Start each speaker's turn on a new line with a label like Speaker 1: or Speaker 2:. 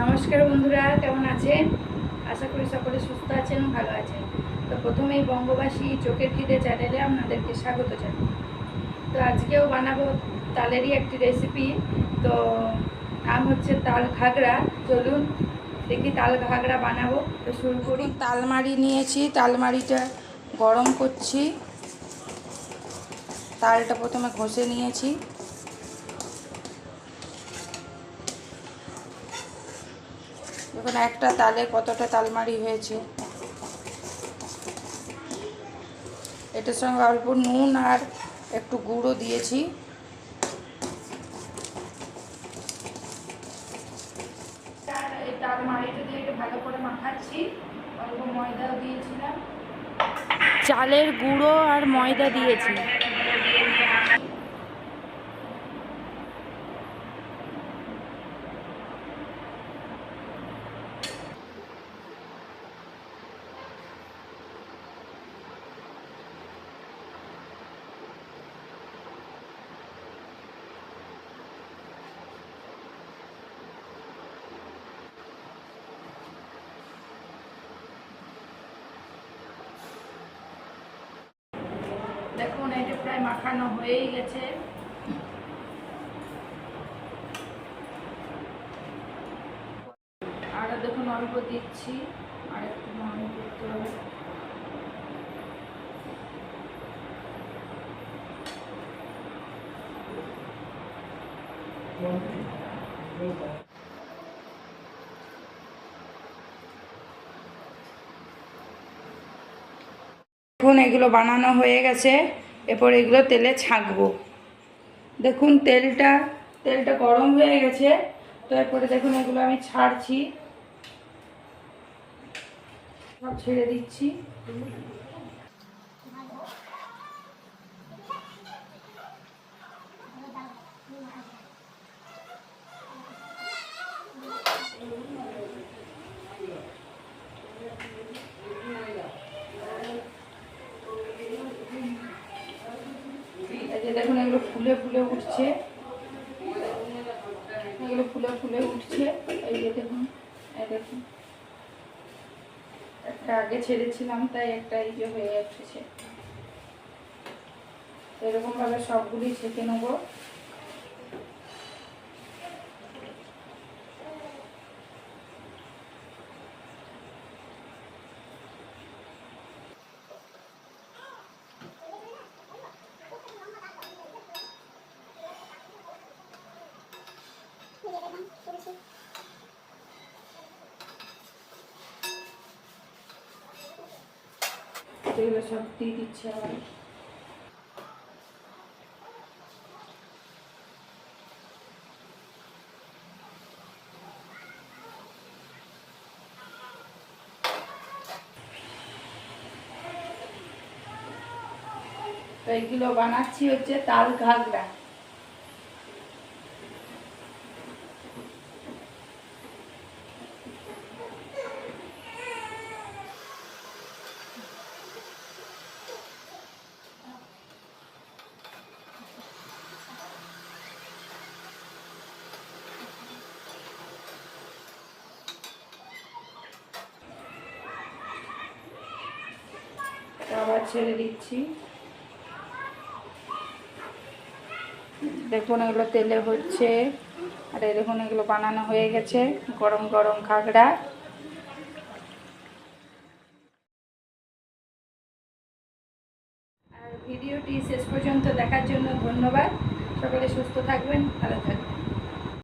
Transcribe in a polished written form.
Speaker 1: নমস্কার বন্ধুরা, কেমন আছেন? আশা করি সকলে সুস্থ আছেন, ভালো আছেন। তো প্রথমেই বঙ্গবাসী চোখের খিদে চ্যানেলে আপনাদেরকে স্বাগত জানাই। তো আজকেও বানাবো তালেরই একটি রেসিপি। তো নাম হচ্ছে তাল ঘাগড়া। চলুন দেখি তাল ঘাগড়া বানাবো। তো শুরু করি। তালমাড়ি নিয়েছি, তালমাড়িটা গরম করছি। তালটা প্রথমে ঘষে নিয়েছি। দেখুন একটা তালে কতটা তালমাড়ি হয়েছে। এটার সঙ্গে অল্প নুন আর একটু গুঁড়ো দিয়েছি। এই তালমাড়িটা দিয়ে একটু ভালো করে মাখাচ্ছি। অল্প ময়দাও দিয়েছিলাম, চালের গুঁড়ো আর ময়দা দিয়েছি। দেখুন এটা প্রায় মাখানো হয়েই গেছে। আর দেখুন অল্প দিচ্ছি, আর একটু নরম করতে হবে। দেখুন এগুলো বানানো হয়ে গেছে। এরপর এগুলো তেলে ছাঁকবো। দেখুন তেলটা গরম হয়ে গেছে। তো এরপরে দেখুন এগুলো আমি ছাড়ছি, সব ছেড়ে দিচ্ছি। এই যে দেখুন এগুলো ফুলে ফুলে উঠছে, এগুলো ফুলে ফুলে উঠছে। এই যে দেখুন, এই দেখুন একটা আগে ছেড়েছিলাম, তাই একটা এই যে হয়ে যাচ্ছে। এরকম ভাবে সবগুলি ছেঁকে নেবো। এগুলো সব দিয়ে দিচ্ছে আবার। তো এইগুলো বানাচ্ছি হচ্ছে তাল ঘাগড়া। আবার ছেড়ে দিচ্ছি। দেখুন এগুলো তেলে হচ্ছে, আর দেখুন এগুলো বানানো হয়ে গেছে। গরম গরম ঘাগড়া। আর ভিডিওটি শেষ পর্যন্ত দেখার জন্য ধন্যবাদ। সকলে সুস্থ থাকবেন, ভালো থাকবেন।